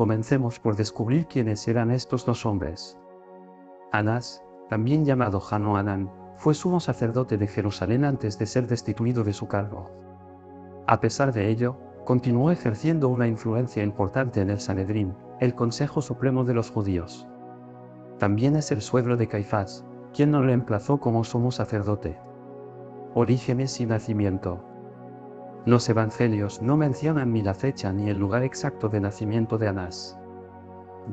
Comencemos por descubrir quiénes eran estos dos hombres. Anás, también llamado Joanán, fue sumo sacerdote de Jerusalén antes de ser destituido de su cargo. A pesar de ello, continuó ejerciendo una influencia importante en el Sanedrín, el Consejo Supremo de los Judíos. También es el suegro de Caifás, quien lo reemplazó como sumo sacerdote. Orígenes y nacimiento. Los evangelios no mencionan ni la fecha ni el lugar exacto de nacimiento de Anás.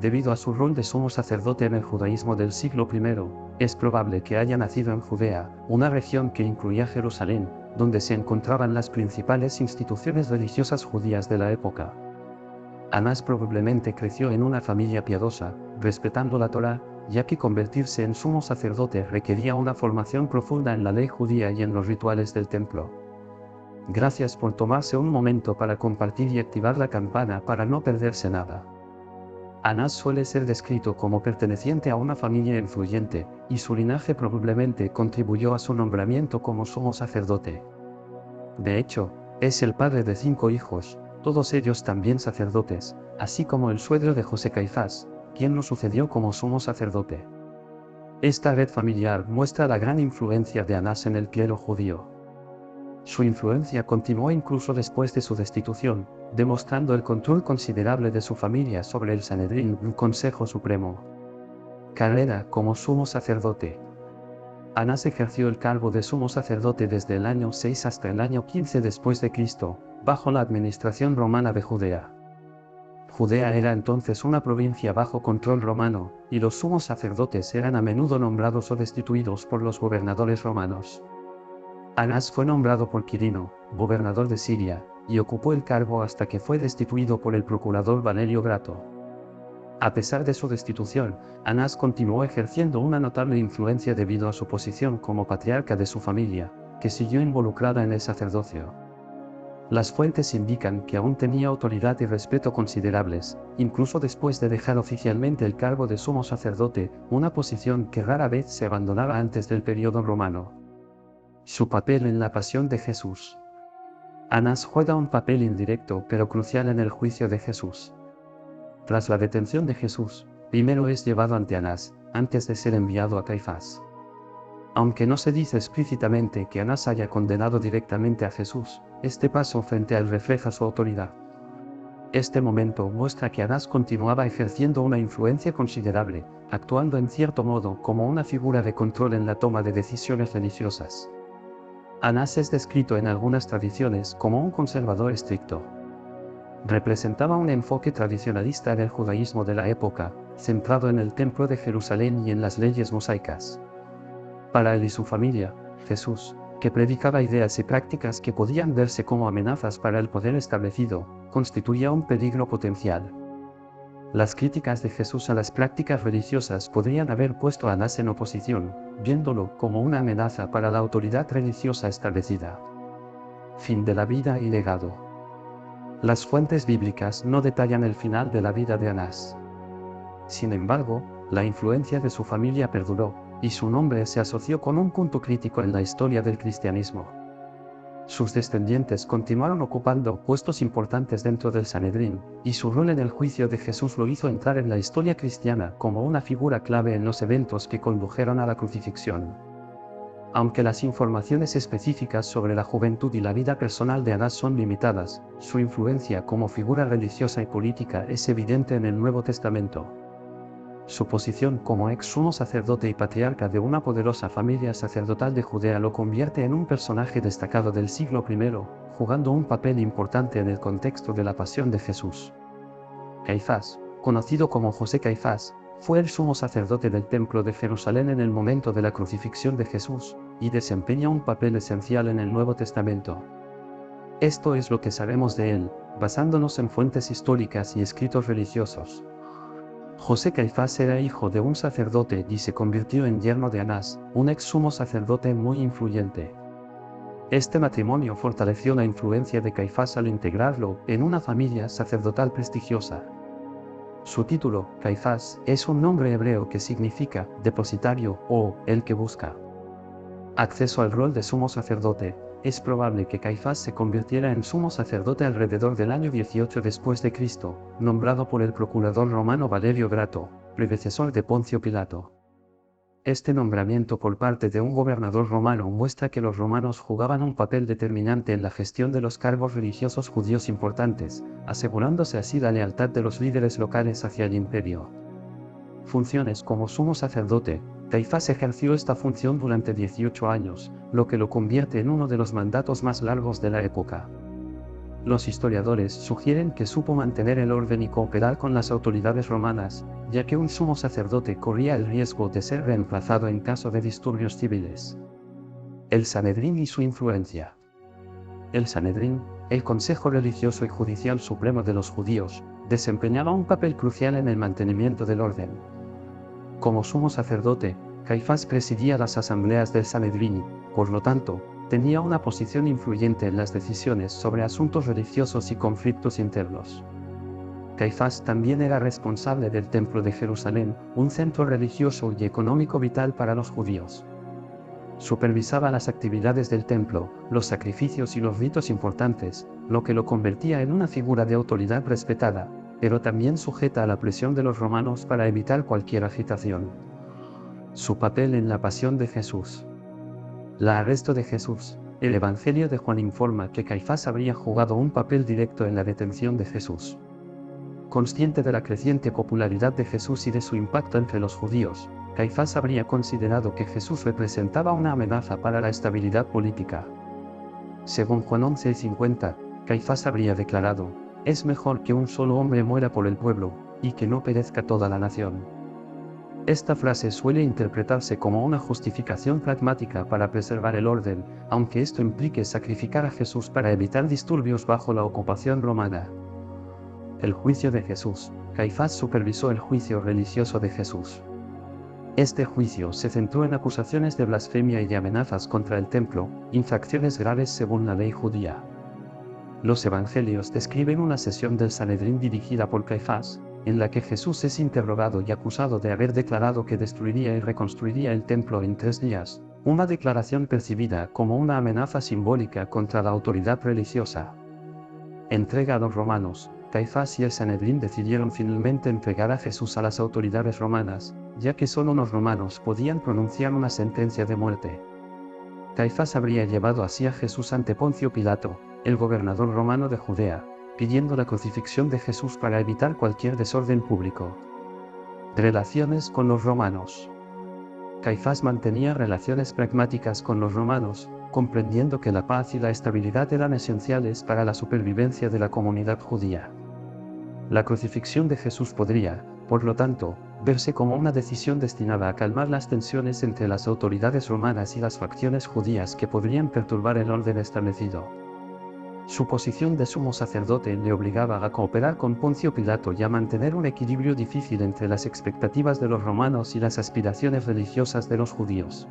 Debido a su rol de sumo sacerdote en el judaísmo del siglo I, es probable que haya nacido en Judea, una región que incluía Jerusalén, donde se encontraban las principales instituciones religiosas judías de la época. Anás probablemente creció en una familia piadosa, respetando la Torá, ya que convertirse en sumo sacerdote requería una formación profunda en la ley judía y en los rituales del templo. Gracias por tomarse un momento para compartir y activar la campana para no perderse nada. Anás suele ser descrito como perteneciente a una familia influyente, y su linaje probablemente contribuyó a su nombramiento como sumo sacerdote. De hecho, es el padre de 5 hijos, todos ellos también sacerdotes, así como el suegro de José Caifás, quien lo sucedió como sumo sacerdote. Esta red familiar muestra la gran influencia de Anás en el clero judío. Su influencia continuó incluso después de su destitución, demostrando el control considerable de su familia sobre el Sanedrín, el Consejo Supremo. Carrera como sumo sacerdote. Anás ejerció el cargo de sumo sacerdote desde el año 6 hasta el año 15 después de Cristo, bajo la administración romana de Judea. Judea era entonces una provincia bajo control romano, y los sumos sacerdotes eran a menudo nombrados o destituidos por los gobernadores romanos. Anás fue nombrado por Quirino, gobernador de Siria, y ocupó el cargo hasta que fue destituido por el procurador Valerio Grato. A pesar de su destitución, Anás continuó ejerciendo una notable influencia debido a su posición como patriarca de su familia, que siguió involucrada en el sacerdocio. Las fuentes indican que aún tenía autoridad y respeto considerables, incluso después de dejar oficialmente el cargo de sumo sacerdote, una posición que rara vez se abandonaba antes del periodo romano. Su papel en la pasión de Jesús. Anás juega un papel indirecto pero crucial en el juicio de Jesús. Tras la detención de Jesús, primero es llevado ante Anás, antes de ser enviado a Caifás. Aunque no se dice explícitamente que Anás haya condenado directamente a Jesús, este paso frente a él refleja su autoridad. Este momento muestra que Anás continuaba ejerciendo una influencia considerable, actuando en cierto modo como una figura de control en la toma de decisiones religiosas. Anás es descrito en algunas tradiciones como un conservador estricto. Representaba un enfoque tradicionalista en el judaísmo de la época, centrado en el templo de Jerusalén y en las leyes mosaicas. Para él y su familia, Jesús, que predicaba ideas y prácticas que podían verse como amenazas para el poder establecido, constituía un peligro potencial. Las críticas de Jesús a las prácticas religiosas podrían haber puesto a Anás en oposición, viéndolo como una amenaza para la autoridad religiosa establecida. Fin de la vida y legado. Las fuentes bíblicas no detallan el final de la vida de Anás. Sin embargo, la influencia de su familia perduró, y su nombre se asoció con un punto crítico en la historia del cristianismo. Sus descendientes continuaron ocupando puestos importantes dentro del Sanedrín, y su rol en el juicio de Jesús lo hizo entrar en la historia cristiana como una figura clave en los eventos que condujeron a la crucifixión. Aunque las informaciones específicas sobre la juventud y la vida personal de Anás son limitadas, su influencia como figura religiosa y política es evidente en el Nuevo Testamento. Su posición como ex sumo sacerdote y patriarca de una poderosa familia sacerdotal de Judea lo convierte en un personaje destacado del siglo I, jugando un papel importante en el contexto de la pasión de Jesús. Caifás, conocido como José Caifás, fue el sumo sacerdote del templo de Jerusalén en el momento de la crucifixión de Jesús, y desempeña un papel esencial en el Nuevo Testamento. Esto es lo que sabemos de él, basándonos en fuentes históricas y escritos religiosos. José Caifás era hijo de un sacerdote y se convirtió en yerno de Anás, un ex sumo sacerdote muy influyente. Este matrimonio fortaleció la influencia de Caifás al integrarlo en una familia sacerdotal prestigiosa. Su título, Caifás, es un nombre hebreo que significa depositario o el que busca. Acceso al rol de sumo sacerdote. Es probable que Caifás se convirtiera en sumo sacerdote alrededor del año 18 después de Cristo, nombrado por el procurador romano Valerio Grato, predecesor de Poncio Pilato. Este nombramiento por parte de un gobernador romano muestra que los romanos jugaban un papel determinante en la gestión de los cargos religiosos judíos importantes, asegurándose así la lealtad de los líderes locales hacia el imperio. Funciones como sumo sacerdote. Caifás ejerció esta función durante 18 años, lo que lo convierte en uno de los mandatos más largos de la época. Los historiadores sugieren que supo mantener el orden y cooperar con las autoridades romanas, ya que un sumo sacerdote corría el riesgo de ser reemplazado en caso de disturbios civiles. El Sanedrín y su influencia. El Sanedrín, el Consejo Religioso y Judicial Supremo de los judíos, desempeñaba un papel crucial en el mantenimiento del orden. Como sumo sacerdote, Caifás presidía las asambleas del Sanedrín y, por lo tanto, tenía una posición influyente en las decisiones sobre asuntos religiosos y conflictos internos. Caifás también era responsable del Templo de Jerusalén, un centro religioso y económico vital para los judíos. Supervisaba las actividades del templo, los sacrificios y los ritos importantes, lo que lo convertía en una figura de autoridad respetada, pero también sujeta a la presión de los romanos para evitar cualquier agitación. Su papel en la pasión de Jesús. El arresto de Jesús. El Evangelio de Juan informa que Caifás habría jugado un papel directo en la detención de Jesús. Consciente de la creciente popularidad de Jesús y de su impacto entre los judíos, Caifás habría considerado que Jesús representaba una amenaza para la estabilidad política. Según Juan 11:50, Caifás habría declarado: «Es mejor que un solo hombre muera por el pueblo, y que no perezca toda la nación». Esta frase suele interpretarse como una justificación pragmática para preservar el orden, aunque esto implique sacrificar a Jesús para evitar disturbios bajo la ocupación romana. El juicio de Jesús. Caifás supervisó el juicio religioso de Jesús. Este juicio se centró en acusaciones de blasfemia y de amenazas contra el templo, infracciones graves según la ley judía. Los evangelios describen una sesión del Sanedrín dirigida por Caifás, en la que Jesús es interrogado y acusado de haber declarado que destruiría y reconstruiría el templo en 3 días, una declaración percibida como una amenaza simbólica contra la autoridad religiosa. Entrega a los romanos. Caifás y el Sanedrín decidieron finalmente entregar a Jesús a las autoridades romanas, ya que solo los romanos podían pronunciar una sentencia de muerte. Caifás habría llevado así a Jesús ante Poncio Pilato, el gobernador romano de Judea, pidiendo la crucifixión de Jesús para evitar cualquier desorden público. Relaciones con los romanos. Caifás mantenía relaciones pragmáticas con los romanos, comprendiendo que la paz y la estabilidad eran esenciales para la supervivencia de la comunidad judía. La crucifixión de Jesús podría, por lo tanto, verse como una decisión destinada a calmar las tensiones entre las autoridades romanas y las facciones judías que podrían perturbar el orden establecido. Su posición de sumo sacerdote le obligaba a cooperar con Poncio Pilato y a mantener un equilibrio difícil entre las expectativas de los romanos y las aspiraciones religiosas de los judíos.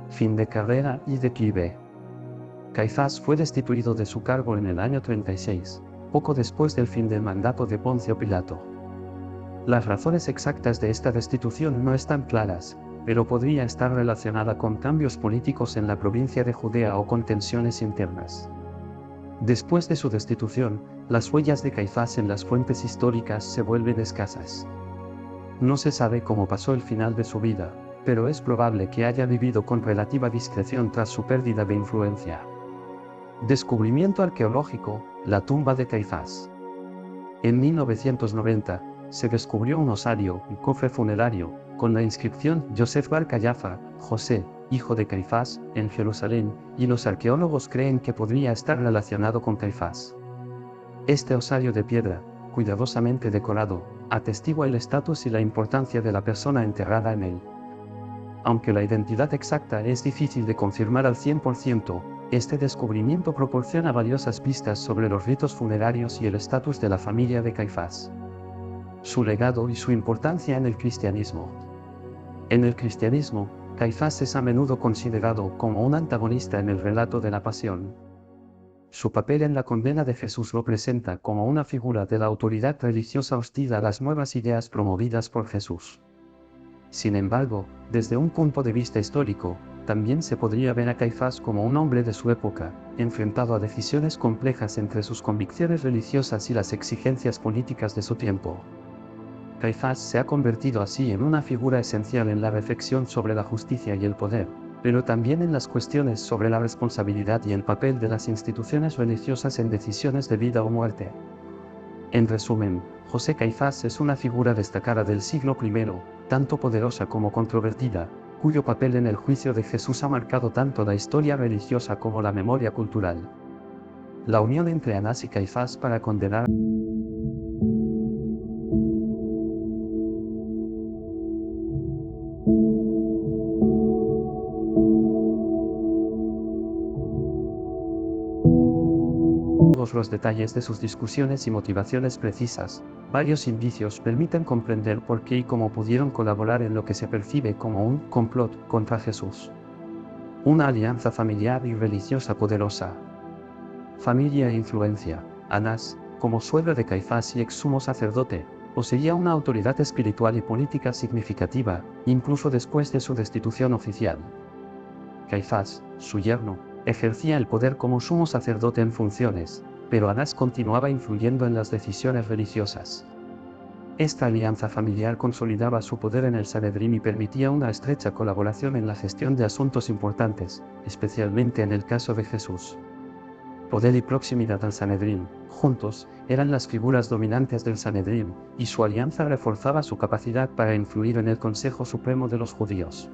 Fin de carrera y declive. Caifás fue destituido de su cargo en el año 36, poco después del fin del mandato de Poncio Pilato. Las razones exactas de esta destitución no están claras, pero podría estar relacionada con cambios políticos en la provincia de Judea o con tensiones internas. Después de su destitución, las huellas de Caifás en las fuentes históricas se vuelven escasas. No se sabe cómo pasó el final de su vida, pero es probable que haya vivido con relativa discreción tras su pérdida de influencia. Descubrimiento arqueológico: la tumba de Caifás. En 1990, se descubrió un osario y cofre funerario, con la inscripción Joseph Bar Callafa, José, hijo de Caifás, en Jerusalén, y los arqueólogos creen que podría estar relacionado con Caifás. Este osario de piedra, cuidadosamente decorado, atestigua el estatus y la importancia de la persona enterrada en él. Aunque la identidad exacta es difícil de confirmar al 100%, este descubrimiento proporciona valiosas pistas sobre los ritos funerarios y el estatus de la familia de Caifás. Su legado y su importancia en el cristianismo. En el cristianismo, Caifás es a menudo considerado como un antagonista en el relato de la pasión. Su papel en la condena de Jesús lo presenta como una figura de la autoridad religiosa hostil a las nuevas ideas promovidas por Jesús. Sin embargo, desde un punto de vista histórico, También se podría ver a Caifás como un hombre de su época, enfrentado a decisiones complejas entre sus convicciones religiosas y las exigencias políticas de su tiempo. Caifás se ha convertido así en una figura esencial en la reflexión sobre la justicia y el poder, pero también en las cuestiones sobre la responsabilidad y el papel de las instituciones religiosas en decisiones de vida o muerte. En resumen, José Caifás es una figura destacada del siglo I, tanto poderosa como controvertida, cuyo papel en el juicio de Jesús ha marcado tanto la historia religiosa como la memoria cultural. La unión entre Anás y Caifás para condenar todos los detalles de sus discusiones y motivaciones precisas, varios indicios permiten comprender por qué y cómo pudieron colaborar en lo que se percibe como un complot contra Jesús. Una alianza familiar y religiosa poderosa. Familia e influencia. Anás, como suegro de Caifás y ex sumo sacerdote, poseía una autoridad espiritual y política significativa, incluso después de su destitución oficial. Caifás, su yerno, ejercía el poder como sumo sacerdote en funciones, pero Anás continuaba influyendo en las decisiones religiosas. Esta alianza familiar consolidaba su poder en el Sanedrín y permitía una estrecha colaboración en la gestión de asuntos importantes, especialmente en el caso de Jesús. Poder y proximidad al Sanedrín, juntos, eran las figuras dominantes del Sanedrín, y su alianza reforzaba su capacidad para influir en el Consejo Supremo de los Judíos.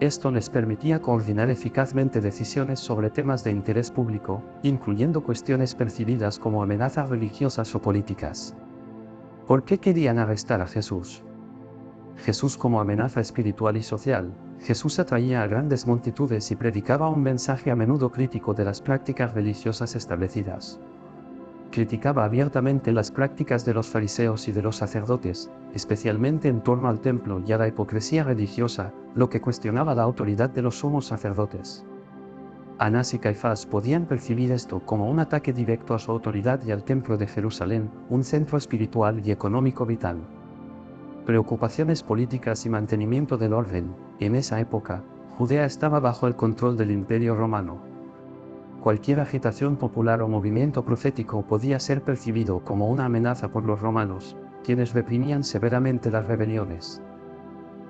Esto les permitía coordinar eficazmente decisiones sobre temas de interés público, incluyendo cuestiones percibidas como amenazas religiosas o políticas. ¿Por qué querían arrestar a Jesús? Jesús como amenaza espiritual y social. Jesús atraía a grandes multitudes y predicaba un mensaje a menudo crítico de las prácticas religiosas establecidas. Criticaba abiertamente las prácticas de los fariseos y de los sacerdotes, especialmente en torno al templo y a la hipocresía religiosa, lo que cuestionaba la autoridad de los sumos sacerdotes. Anás y Caifás podían percibir esto como un ataque directo a su autoridad y al templo de Jerusalén, un centro espiritual y económico vital. Preocupaciones políticas y mantenimiento del orden. En esa época, Judea estaba bajo el control del Imperio Romano. Cualquier agitación popular o movimiento profético podía ser percibido como una amenaza por los romanos, quienes reprimían severamente las rebeliones.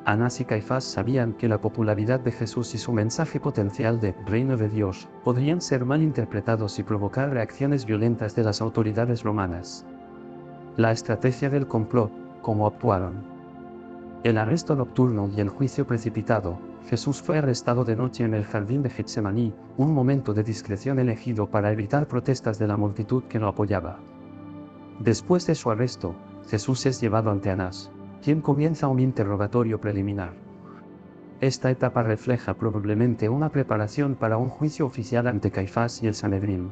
Anás y Caifás sabían que la popularidad de Jesús y su mensaje potencial de reino de Dios podrían ser mal interpretados y provocar reacciones violentas de las autoridades romanas. La estrategia del complot, ¿cómo actuaron? El arresto nocturno y el juicio precipitado. Jesús fue arrestado de noche en el jardín de Getsemaní, un momento de discreción elegido para evitar protestas de la multitud que lo apoyaba. Después de su arresto, Jesús es llevado ante Anás, quien comienza un interrogatorio preliminar. Esta etapa refleja probablemente una preparación para un juicio oficial ante Caifás y el Sanedrín.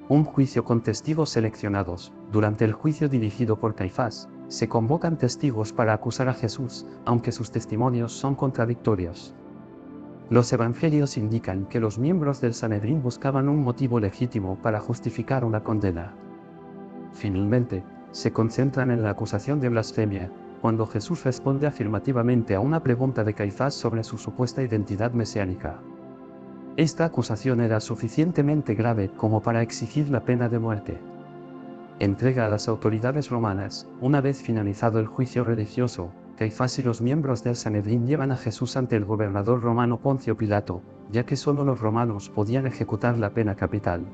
Un juicio con testigos seleccionados. Durante el juicio dirigido por Caifás, se convocan testigos para acusar a Jesús, aunque sus testimonios son contradictorios. Los evangelios indican que los miembros del Sanedrín buscaban un motivo legítimo para justificar una condena. Finalmente, se concentran en la acusación de blasfemia, cuando Jesús responde afirmativamente a una pregunta de Caifás sobre su supuesta identidad mesiánica. Esta acusación era suficientemente grave como para exigir la pena de muerte. Entrega a las autoridades romanas. Una vez finalizado el juicio religioso, Caifás y los miembros del Sanedrín llevan a Jesús ante el gobernador romano Poncio Pilato, ya que solo los romanos podían ejecutar la pena capital.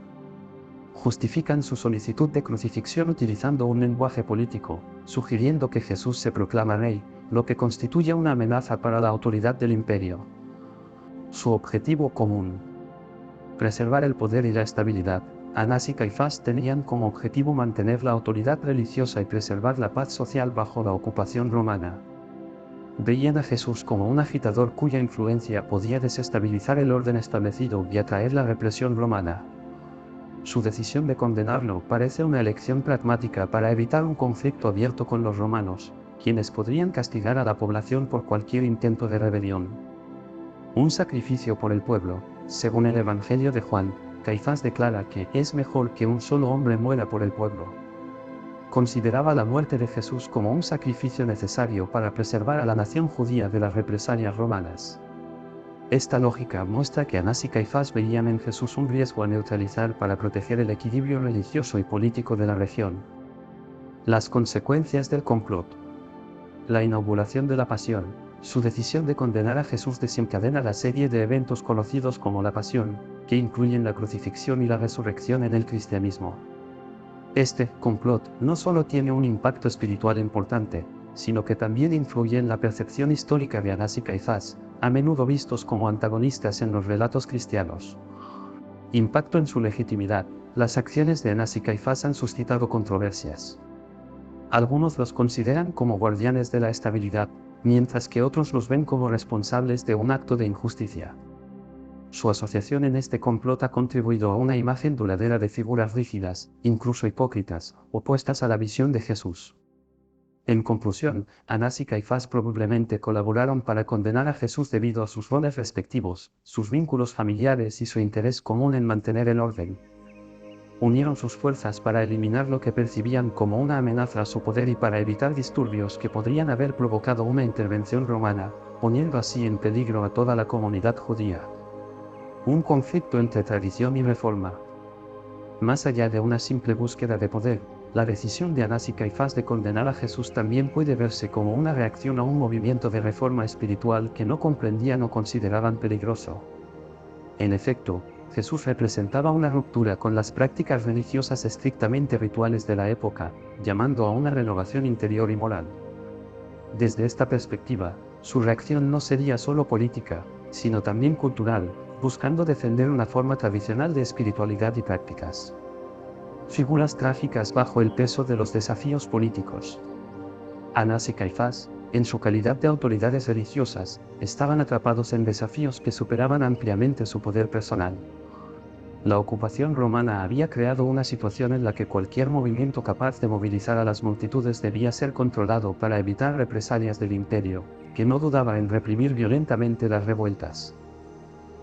Justifican su solicitud de crucifixión utilizando un lenguaje político, sugiriendo que Jesús se proclama rey, lo que constituye una amenaza para la autoridad del imperio. Su objetivo común: preservar el poder y la estabilidad. Anás y Caifás tenían como objetivo mantener la autoridad religiosa y preservar la paz social bajo la ocupación romana. Veían a Jesús como un agitador cuya influencia podía desestabilizar el orden establecido y atraer la represión romana. Su decisión de condenarlo parece una elección pragmática para evitar un conflicto abierto con los romanos, quienes podrían castigar a la población por cualquier intento de rebelión. Un sacrificio por el pueblo. Según el Evangelio de Juan, Caifás declara que es mejor que un solo hombre muera por el pueblo. Consideraba la muerte de Jesús como un sacrificio necesario para preservar a la nación judía de las represalias romanas. Esta lógica muestra que Anás y Caifás veían en Jesús un riesgo a neutralizar para proteger el equilibrio religioso y político de la región. Las consecuencias del complot. La inauguración de la Pasión. Su decisión de condenar a Jesús desencadena la serie de eventos conocidos como la Pasión, que incluyen la crucifixión y la resurrección en el cristianismo. Este complot no solo tiene un impacto espiritual importante, sino que también influye en la percepción histórica de Anás y Caifás, a menudo vistos como antagonistas en los relatos cristianos. Impacto en su legitimidad. Las acciones de Anás y Caifás han suscitado controversias. Algunos los consideran como guardianes de la estabilidad, mientras que otros los ven como responsables de un acto de injusticia. Su asociación en este complot ha contribuido a una imagen duradera de figuras rígidas, incluso hipócritas, opuestas a la visión de Jesús. En conclusión, Anás y Caifás probablemente colaboraron para condenar a Jesús debido a sus roles respectivos, sus vínculos familiares y su interés común en mantener el orden. Unieron sus fuerzas para eliminar lo que percibían como una amenaza a su poder y para evitar disturbios que podrían haber provocado una intervención romana, poniendo así en peligro a toda la comunidad judía. Un conflicto entre tradición y reforma. Más allá de una simple búsqueda de poder, la decisión de Anás y Caifás de condenar a Jesús también puede verse como una reacción a un movimiento de reforma espiritual que no comprendían o consideraban peligroso. En efecto, Jesús representaba una ruptura con las prácticas religiosas estrictamente rituales de la época, llamando a una renovación interior y moral. Desde esta perspectiva, su reacción no sería solo política, sino también cultural, buscando defender una forma tradicional de espiritualidad y prácticas. Figuras trágicas bajo el peso de los desafíos políticos. Anás y Caifás, en su calidad de autoridades religiosas, estaban atrapados en desafíos que superaban ampliamente su poder personal. La ocupación romana había creado una situación en la que cualquier movimiento capaz de movilizar a las multitudes debía ser controlado para evitar represalias del imperio, que no dudaba en reprimir violentamente las revueltas.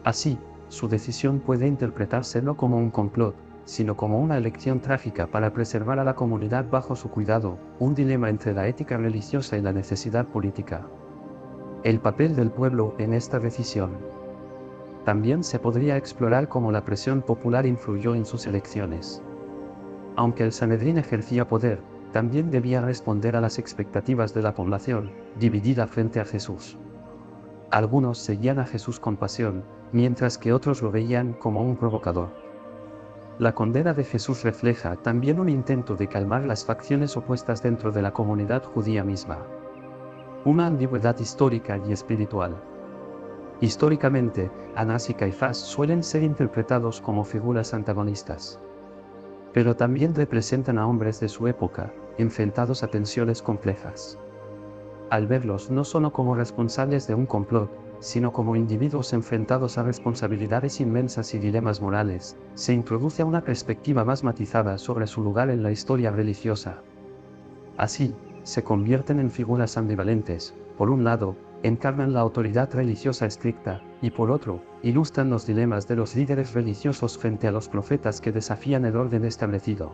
Así, su decisión puede interpretarse no como un complot, sino como una elección trágica para preservar a la comunidad bajo su cuidado, un dilema entre la ética religiosa y la necesidad política. El papel del pueblo en esta decisión. También se podría explorar cómo la presión popular influyó en sus elecciones. Aunque el Sanedrín ejercía poder, también debía responder a las expectativas de la población, dividida frente a Jesús. Algunos seguían a Jesús con pasión, mientras que otros lo veían como un provocador. La condena de Jesús refleja también un intento de calmar las facciones opuestas dentro de la comunidad judía misma. Una ambigüedad histórica y espiritual. Históricamente, Anás y Caifás suelen ser interpretados como figuras antagonistas. Pero también representan a hombres de su época, enfrentados a tensiones complejas. Al verlos no solo como responsables de un complot, sino como individuos enfrentados a responsabilidades inmensas y dilemas morales, se introduce una perspectiva más matizada sobre su lugar en la historia religiosa. Así, se convierten en figuras ambivalentes. Por un lado, encarnan la autoridad religiosa estricta, y por otro, ilustran los dilemas de los líderes religiosos frente a los profetas que desafían el orden establecido.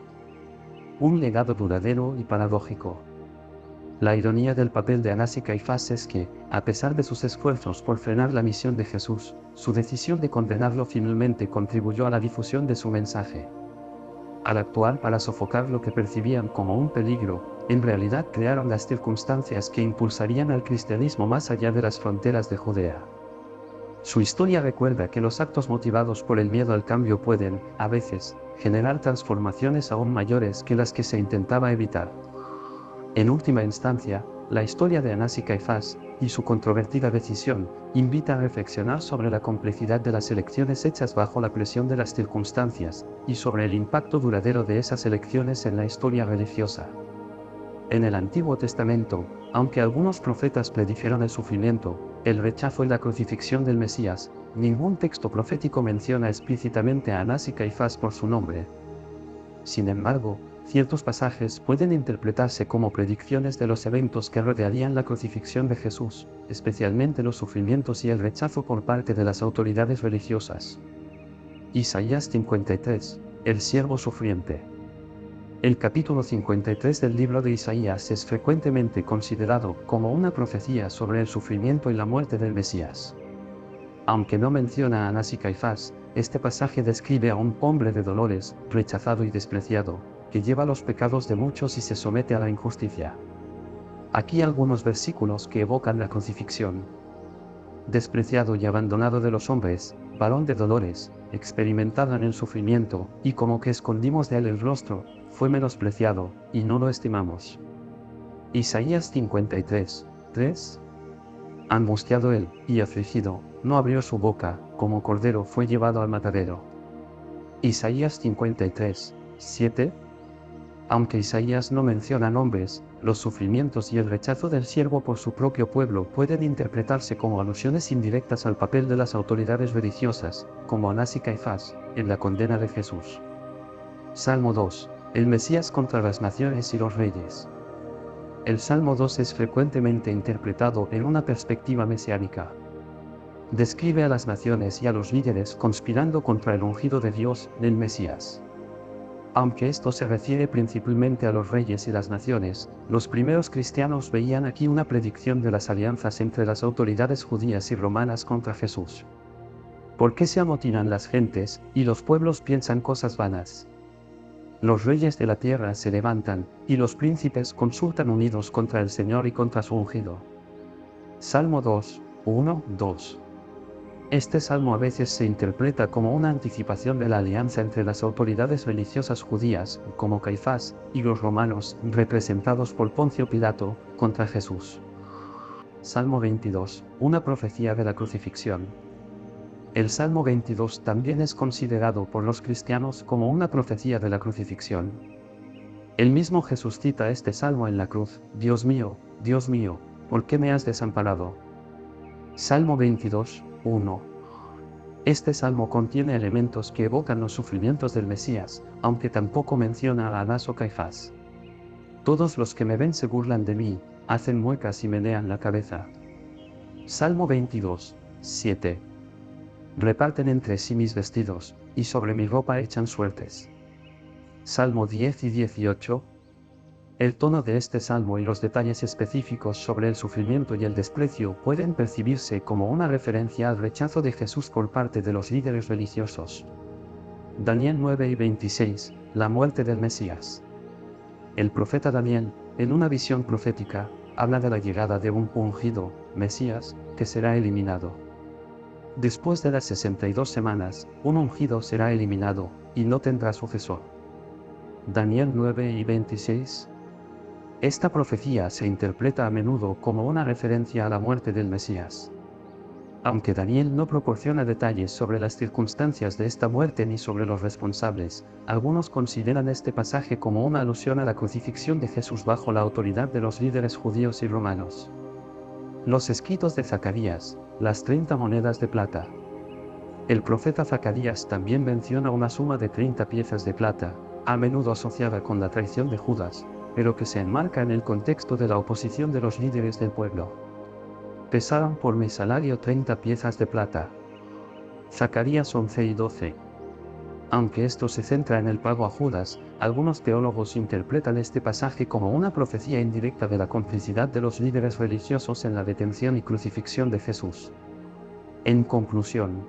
Un legado duradero y paradójico. La ironía del papel de Anás y Caifás es que, a pesar de sus esfuerzos por frenar la misión de Jesús, su decisión de condenarlo finalmente contribuyó a la difusión de su mensaje. Al actuar para sofocar lo que percibían como un peligro, en realidad crearon las circunstancias que impulsarían al cristianismo más allá de las fronteras de Judea. Su historia recuerda que los actos motivados por el miedo al cambio pueden, a veces, generar transformaciones aún mayores que las que se intentaba evitar. En última instancia, la historia de Anás y Caifás, y su controvertida decisión, invita a reflexionar sobre la complejidad de las elecciones hechas bajo la presión de las circunstancias, y sobre el impacto duradero de esas elecciones en la historia religiosa. En el Antiguo Testamento, aunque algunos profetas predijeron el sufrimiento, el rechazo y la crucifixión del Mesías, ningún texto profético menciona explícitamente a Anás y Caifás por su nombre. Sin embargo, ciertos pasajes pueden interpretarse como predicciones de los eventos que rodearían la crucifixión de Jesús, especialmente los sufrimientos y el rechazo por parte de las autoridades religiosas. Isaías 53, el siervo sufriente. El capítulo 53 del libro de Isaías es frecuentemente considerado como una profecía sobre el sufrimiento y la muerte del Mesías. Aunque no menciona a Anás y Caifás, este pasaje describe a un hombre de dolores, rechazado y despreciado, que lleva los pecados de muchos y se somete a la injusticia. Aquí algunos versículos que evocan la crucifixión. Despreciado y abandonado de los hombres, varón de dolores, experimentado en el sufrimiento, y como que escondimos de él el rostro, fue menospreciado, y no lo estimamos. Isaías 53, 3. Angustiado él, y afligido, no abrió su boca, como cordero fue llevado al matadero. Isaías 53, 7. Aunque Isaías no menciona nombres, los sufrimientos y el rechazo del siervo por su propio pueblo pueden interpretarse como alusiones indirectas al papel de las autoridades religiosas, como Anás y Caifás, en la condena de Jesús. Salmo 2. El Mesías contra las naciones y los reyes. El Salmo 2 es frecuentemente interpretado en una perspectiva mesiánica. Describe a las naciones y a los líderes conspirando contra el ungido de Dios, el Mesías. Aunque esto se refiere principalmente a los reyes y las naciones, los primeros cristianos veían aquí una predicción de las alianzas entre las autoridades judías y romanas contra Jesús. ¿Por qué se amotinan las gentes, y los pueblos piensan cosas vanas? Los reyes de la tierra se levantan, y los príncipes consultan unidos contra el Señor y contra su ungido. Salmo 2, 1, 2. Este salmo a veces se interpreta como una anticipación de la alianza entre las autoridades religiosas judías, como Caifás, y los romanos, representados por Poncio Pilato, contra Jesús. Salmo 22, una profecía de la crucifixión. El Salmo 22 también es considerado por los cristianos como una profecía de la crucifixión. El mismo Jesús cita este salmo en la cruz: Dios mío, ¿por qué me has desamparado? Salmo 22, 1. Este salmo contiene elementos que evocan los sufrimientos del Mesías, aunque tampoco menciona a Anás o Caifás. Todos los que me ven se burlan de mí, hacen muecas y menean la cabeza. Salmo 22, 7. Reparten entre sí mis vestidos, y sobre mi ropa echan suertes. Salmo 10 y 18. El tono de este salmo y los detalles específicos sobre el sufrimiento y el desprecio pueden percibirse como una referencia al rechazo de Jesús por parte de los líderes religiosos. Daniel 9 y 26, la muerte del Mesías. El profeta Daniel, en una visión profética, habla de la llegada de un ungido, Mesías, que será eliminado. Después de las 62 semanas, un ungido será eliminado, y no tendrá sucesor. Daniel 9 y 26. Esta profecía se interpreta a menudo como una referencia a la muerte del Mesías. Aunque Daniel no proporciona detalles sobre las circunstancias de esta muerte ni sobre los responsables, algunos consideran este pasaje como una alusión a la crucifixión de Jesús bajo la autoridad de los líderes judíos y romanos. Los escritos de Zacarías, las 30 monedas de plata. El profeta Zacarías también menciona una suma de 30 piezas de plata, a menudo asociada con la traición de Judas, pero que se enmarca en el contexto de la oposición de los líderes del pueblo. Pesaron por mi salario 30 piezas de plata. Zacarías 11 y 12. Aunque esto se centra en el pago a Judas, algunos teólogos interpretan este pasaje como una profecía indirecta de la complicidad de los líderes religiosos en la detención y crucifixión de Jesús. En conclusión,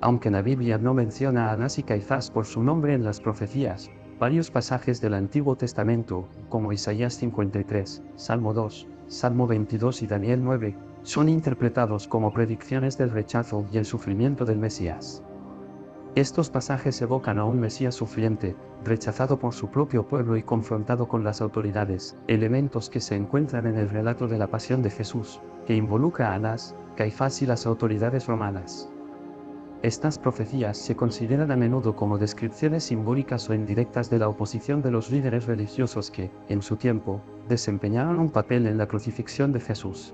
aunque la Biblia no menciona a Anás y Caifás por su nombre en las profecías, varios pasajes del Antiguo Testamento, como Isaías 53, Salmo 2, Salmo 22 y Daniel 9, son interpretados como predicciones del rechazo y el sufrimiento del Mesías. Estos pasajes evocan a un Mesías sufriente, rechazado por su propio pueblo y confrontado con las autoridades, elementos que se encuentran en el relato de la pasión de Jesús, que involucra a Anás, Caifás y las autoridades romanas. Estas profecías se consideran a menudo como descripciones simbólicas o indirectas de la oposición de los líderes religiosos que, en su tiempo, desempeñaron un papel en la crucifixión de Jesús.